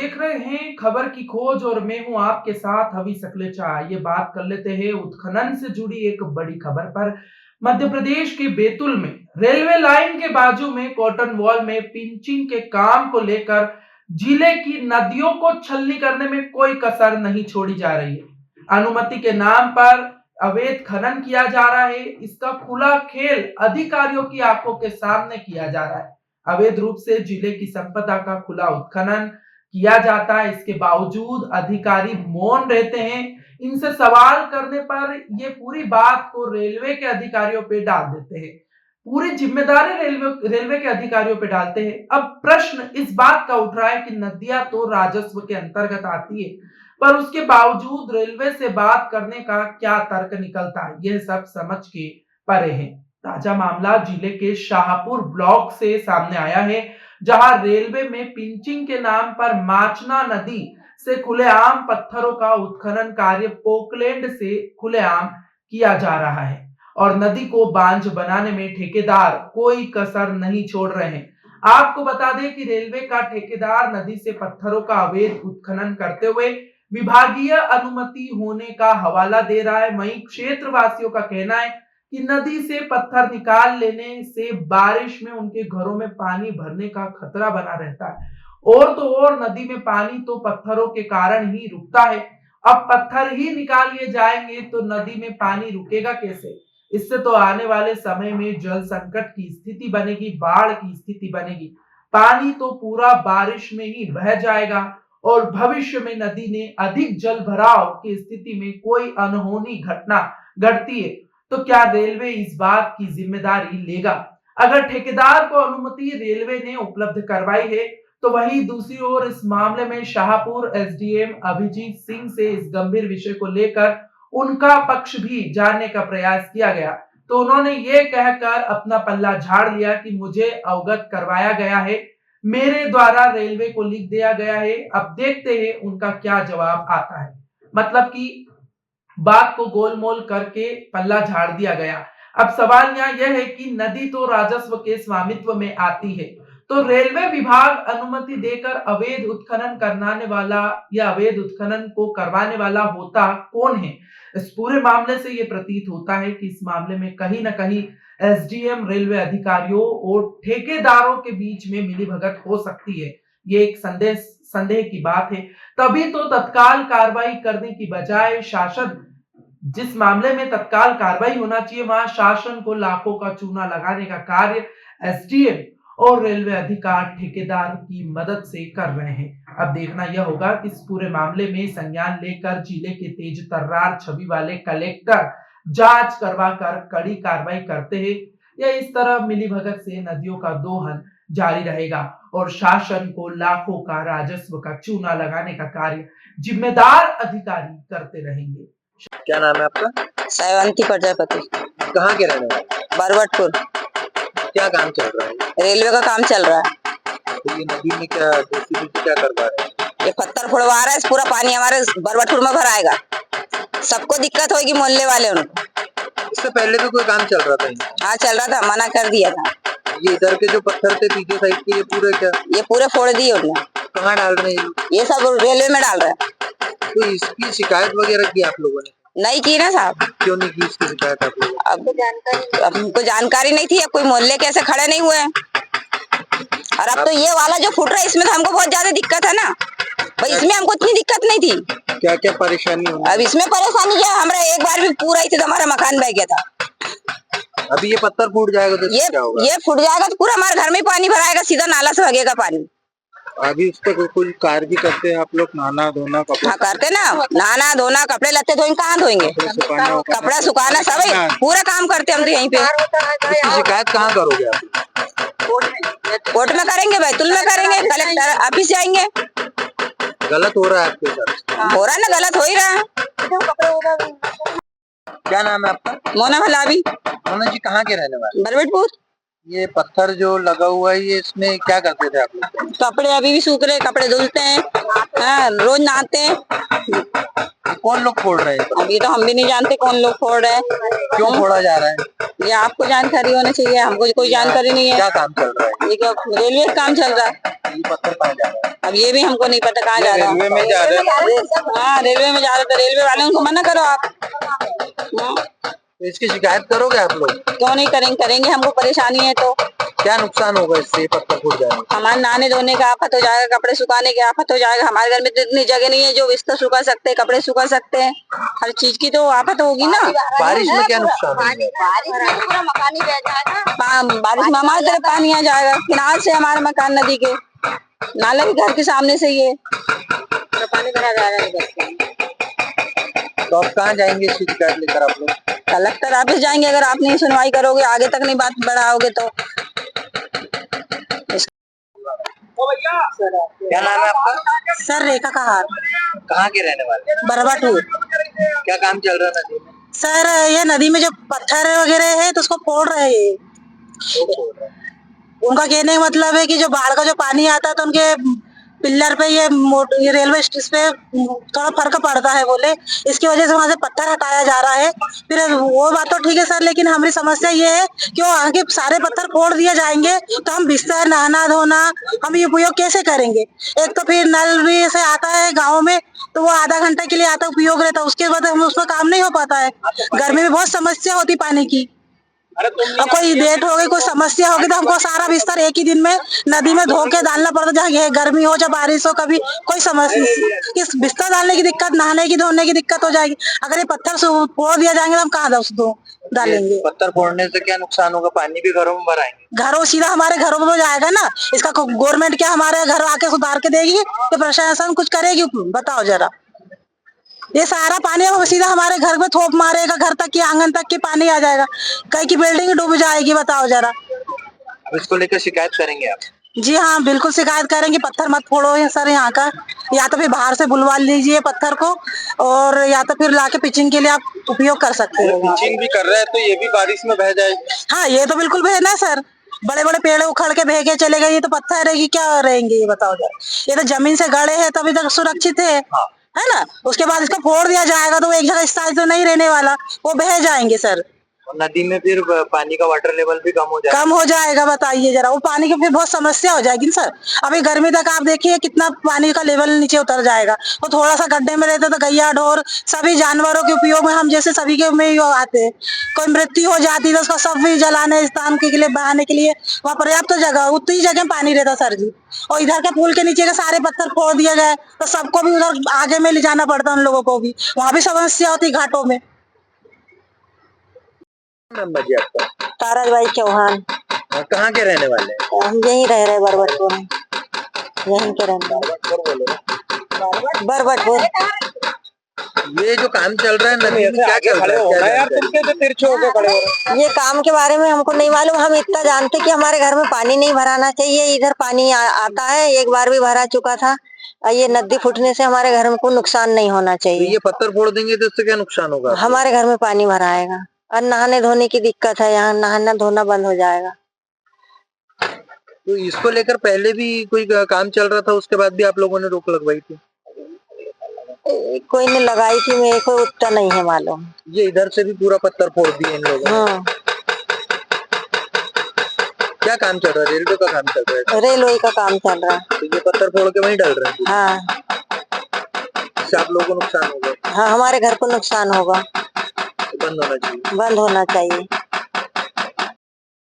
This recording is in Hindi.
देख रहे हैं खबर की खोज और मैं हूं आपके साथ हवी सकलेचा। ये बात कर लेते हैं उत्खनन से जुड़ी एक बड़ी खबर पर। मध्य प्रदेश के बैतूल में रेलवे लाइन के बाजू में कॉटन वॉल में पिंचिंग के काम को लेकर जिले की नदियों को छलनी करने में कोई कसर नहीं छोड़ी जा रही है। अनुमति के नाम पर अवैध खनन किया जा रहा है। इसका खुला खेल अधिकारियों की आंखों के सामने किया जा रहा है। अवैध रूप से जिले की संपदा का खुला उत्खनन किया जाता है, इसके बावजूद अधिकारी मौन रहते हैं। इनसे सवाल करने पर ये पूरी बात को रेलवे के अधिकारियों पे डाल देते हैं। पूरी जिम्मेदारी रेलवे के अधिकारियों पे डालते हैं। अब प्रश्न इस बात का उठ रहा है कि नदियां तो राजस्व के अंतर्गत आती है, पर उसके बावजूद रेलवे से बात करने का क्या तर्क निकलता है, यह सब समझ के परे है। ताजा मामला जिले के शाहपुर ब्लॉक से सामने आया है, जहां रेलवे में पिंचिंग के नाम पर माचना नदी से खुलेआम पत्थरों का उत्खनन कार्य पोकलैंड से खुलेआम किया जा रहा है और नदी को बांझ बनाने में ठेकेदार कोई कसर नहीं छोड़ रहे हैं। आपको बता दें कि रेलवे का ठेकेदार नदी से पत्थरों का अवैध उत्खनन करते हुए विभागीय अनुमति होने का हवाला दे रहा है। वहीं क्षेत्रवासियों का कहना है कि नदी से पत्थर निकाल लेने से बारिश में उनके घरों में पानी भरने का खतरा बना रहता है। और तो और नदी में पानी तो पत्थरों के कारण ही रुकता है। अब पत्थर ही निकाल लिए जाएंगे तो नदी में पानी रुकेगा कैसे? इससे तो आने वाले समय में जल संकट की स्थिति बनेगी, बाढ़ की स्थिति बनेगी। पानी तो पूरा बारिश में ही बह जाएगा और भविष्य में नदी ने अधिक जल भराव की स्थिति में कोई अनहोनी घटना घटती है तो क्या रेलवे इस बात की जिम्मेदारी लेगा? अगर ठेकेदार को अनुमति रेलवे ने उपलब्ध करवाई है तो वहीं दूसरी ओर इस मामले में शाहपुर एसडीएम अभिजीत सिंह से इस गंभीर विषय को लेकर उनका पक्ष भी जानने का प्रयास किया गया तो उन्होंने ये कहकर अपना पल्ला झाड़ लिया कि मुझे अवगत करवाया गया है, मेरे द्वारा रेलवे को लिख दिया गया है। अब देखते हैं उनका क्या जवाब आता है। मतलब कि बात को गोलमोल करके पल्ला झाड़ दिया गया। अब सवाल यहाँ यह है कि नदी तो राजस्व के स्वामित्व में आती है, तो रेलवे विभाग अनुमति देकर अवैध उत्खनन करवाने वाला या अवैध उत्खनन को करवाने वाला होता कौन है? इस पूरे मामले से ये प्रतीत होता है कि इस मामले में कहीं ना कहीं एसडीएम, रेलवे अधिकारियों और ठेकेदारों के बीच में मिलीभगत हो सकती है। ये एक संदेह की बात है। तभी तो तत्काल कार्रवाई करने की बजाय शासन, जिस मामले में तत्काल कार्रवाई होना चाहिए, वहां शासन को लाखों का चूना लगाने का कार्य एसडीएम और रेलवे अधिकारी ठेकेदार की मदद से कर रहे हैं। अब देखना यह होगा कि इस पूरे मामले में संज्ञान लेकर जिले के तेज तर्रार छवि वाले कलेक्टर जांच करवाकर कड़ी कार्रवाई करते हैं या इस तरह मिलीभगत से नदियों का दोहन जारी रहेगा और शासन को लाखों का राजस्व का चूना लगाने का कार्य जिम्मेदार अधिकारी करते रहेंगे। क्या नाम है आपका? सायवंती प्रजापति। कहाँ के रहने वाले? बरबटपुर। क्या काम चल रहा है? रेलवे का काम चल रहा है। तो ये नदी में क्या क्या करवा रहे हैं? ये पत्थर फोड़वा रहा है, पूरा पानी हमारे बरबटपुर में भर आएगा। सबको दिक्कत होगी, मोहल्ले वाले उनको। इससे पहले भी कोई काम चल रहा था? हाँ चल रहा था, मना कर दिया था। ये इधर के जो पत्थर थे पीछे साइड के, ये पूरे क्या? ये पूरे फोड़ दिए उन्होंने। कहाँ डाल रहे हैं ये सब रेलवे में डाल रहे हैं। तो इसकी शिकायत वगैरह की आप लोगों ने? नहीं की ना साहब। क्यों नहीं की इसकी शिकायत आप लोगों ने? अब हमको जानकारी नहीं थी, अब कोई मोहल्ले के ऐसे खड़े नहीं हुए हैं। और अब तो ये वाला जो फुट रहा है इसमें तो हमको बहुत ज्यादा दिक्कत है ना भाई, इसमें हमको इतनी दिक्कत नहीं थी। क्या क्या परेशानी हुई? अब इसमें परेशानी क्या, हमारा एक बार भी पूरा ही था तो हमारा मकान बह गया था। अभी ये पत्थर फूट जाएगा तो क्या होगा? ये फूट जाएगा तो पूरा हमारे घर में पानी भराएगा, सीधा नाला से भगेगा पानी। अभी उस पर कोई कार्य भी करते हैं आप लोग? नहाना धोना कपड़ा? हाँ करते ना, नहाना धोना, कपड़े लत्ते धोएंगे, कहाँ धोएंगे? कपड़ा सुखाना सब पूरा काम करते हम तो यहीं पे। इसकी शिकायत कहाँ करोगे आप? कोर्ट में करेंगे, बैतूल में करेंगे, कलेक्टर ऑफिस जाएंगे। गलत हो रहा है आपके साथ? हो रहा है ना, गलत हो ही रहा है। क्या नाम है आपका? मोना भलावी। मोना जी कहाँ के रहने वाले? बरबटपुर। ये पत्थर जो लगा हुआ है, ये इसमें क्या करते थे आप लोग? कपड़े अभी भी सूख रहे, कपड़े धुलते हैं, हाँ, रोज नहाते हैं। कौन लोग फोड़ रहे हैं? अभी तो हम भी नहीं जानते कौन लोग फोड़ रहे हैं। क्यों फोड़ा जा रहा है? ये आपको जानकारी होनी चाहिए, हमको कोई जानकारी नहीं है। क्या काम चल रहा है? ये क्या रेलवे का काम चल रहा है? ये पत्थर कहाँ जा रहा है? अब ये भी हमको नहीं पता कहाँ जा रहा है। रेलवे में जा रहे हैं। हाँ रेलवे में जा रहे, तो रेलवे वाले उनको मना करो आप। तो इसकी शिकायत करोगे आप लोग? क्यों नहीं करेंगे, करेंगे, हमको परेशानी है तो। क्या नुकसान होगा इससे पत्थर फूट जाने? हमारे नहाने धोने का आफत हो जाएगा, कपड़े सुखाने की आफत हो जाएगा। हमारे घर में तो इतनी जगह नहीं है जो बिस्तर सुखा सकते हैं, कपड़े सुखा सकते हैं, हर चीज की तो आफत होगी ना। बारिश में क्या नुकसान होगा? बारिश में हमारे तरफ पानी आ जाएगा, किनार से हमारा मकान नदी के, नाला भी घर के सामने से ही है, पानी भरा जाएगा। तो आप कहाँ जाएंगे इसकी शिकायत लेकर आप लोग? कलेक्टर ऑफिस जाएंगे, अगर आप नहीं सुनवाई करोगे, आगे तक नहीं बात बढ़ाओगे तो। क्या नाम है आपका? सर रेखा कहार। कहाँ के रहने वाले? बरबटूर। क्या काम चल रहा है नदी में? सर ये नदी में जो पत्थर वगैरह है तो उसको फोड़ रहे हैं। उनका कहने का मतलब है कि जो बाढ़ का जो पानी आता है तो उनके पिल्लर पे ये रेलवे स्टेशन पे थोड़ा फर्क पड़ता है बोले, इसकी वजह से वहां से पत्थर हटाया जा रहा है। फिर वो बात तो ठीक है सर, लेकिन हमारी समस्या ये है कि वो आगे सारे पत्थर फोड़ दिए जाएंगे तो हम बिस्तर नहाना धोना हम ये उपयोग कैसे करेंगे? एक तो फिर नल भी से आता है गाँव में तो वो आधा घंटे के लिए आता उपयोग रहता है, उसके बाद हम उसमें काम नहीं हो पाता है। गर्मी में बहुत समस्या होती पानी की, और कोई डेट हो गई, कोई समस्या होगी तो हमको सारा बिस्तर एक ही दिन में नदी में धो के डालना पड़ता, जहाँ गर्मी हो चाहे बारिश हो, कभी कोई समस्या किस बिस्तर डालने की दिक्कत, नहाने की धोने की दिक्कत हो जाएगी। अगर ये पत्थर फोड़ दिया जाएंगे तो हम कहाँ डालेंगे? पत्थर फोड़ने से क्या नुकसान होगा? पानी भी घरों में भर आएंगे। घरों सीधा हमारे घरों में जाएगा ना, इसका गवर्नमेंट क्या हमारे घर आके सुधार के देगी कि प्रशासन कुछ करेगी? बताओ जरा। ये सारा पानी सीधा हमारे घर में थोप मारेगा, घर तक की आंगन तक की पानी आ जाएगा, कहीं की बिल्डिंग डूब जाएगी। बताओ जरा। अब इसको लेकर शिकायत करेंगे आप? जी हाँ बिल्कुल शिकायत करेंगे। पत्थर मत फोड़ो ये सर यहाँ का, या तो फिर बाहर से बुलवा लीजिए पत्थर को, और या तो फिर लाके पिचिंग के लिए आप उपयोग कर सकते हो। पिचिंग भी कर रहे हैं तो ये भी बारिश में बह जाएगी। हाँ ये तो बिल्कुल बहना है सर, बड़े बड़े पेड़ उखड़ के बह के चले गए, ये तो पत्थर रहेगी क्या रहेंगे? ये बताओ जरा। ये तो जमीन से गड़े हैं तभी तक सुरक्षित है ना। उसके बाद इसको फोड़ दिया जाएगा तो एक जगह स्थायी तो नहीं रहने वाला, वो बह जाएंगे सर। नदी में फिर पानी का वाटर लेवल भी कम हो जाएगा। बताइए जरा, वो पानी की फिर बहुत समस्या हो जाएगी सर। अभी गर्मी तक आप देखिए कितना पानी का लेवल नीचे उतर जाएगा, तो थोड़ा सा गड्ढे में रहते तो गैया ढोर सभी जानवरों के उपयोग में हम जैसे सभी के में ही आते हैं। कोई मृत्यु हो जाती तो उसको सब भी जलाने स्थान के लिए बहाने के लिए वहाँ पर्याप्त जगह, उतनी जगह पानी रहता सर जी। और इधर के पुल के नीचे के सारे पत्थर फोड़ दिए गए तो सबको भी उधर आगे में ले जाना पड़ता उन लोगों को भी, वहाँ भी समस्या होती घाटों में। जी आपका? ताराबाई चौहान। कहाँ के रहने वाले हैं? हम यहीं रह रहे बरबटपुर में, यहीं के रहने वाले बरबटपुर। ये जो काम चल रहा है नदी में क्या चल रहा है? यार तुमसे तो तिरछे होके खड़े हो रहे हो। ये काम के बारे में हमको नहीं मालूम, हम इतना जानते कि हमारे घर में पानी नहीं भराना चाहिए। इधर पानी आता है, एक बार भी भरा चुका था। ये नदी फूटने से हमारे घर में कोई नुकसान नहीं होना चाहिए। तो ये पत्थर फोड़ देंगे तो इससे क्या नुकसान होगा? हमारे घर में पानी भरा आएगा और नहाने धोने की दिक्कत है, यहाँ नहाना धोना बंद हो जाएगा। तो इसको लेकर पहले भी कोई काम चल रहा था, उसके बाद भी आप लोगों ने रोक लगवाई थी? कोई ने लगाई थी, मेरे को उतना नहीं है मालूम। ये इधर से भी पूरा पत्थर फोड़ दिए इन लोगों ने। हाँ। क्या काम चल रहा है? रेलवे का काम चल रहा है? रेलवे का काम चल रहा है। तो ये पत्थर फोड़ के वहीं डाल रहे हैं? हाँ। इससे आप लोगों को नुकसान होगा? हाँ हमारे घर को नुकसान होगा। बंद होना चाहिए। बंद होना चाहिए।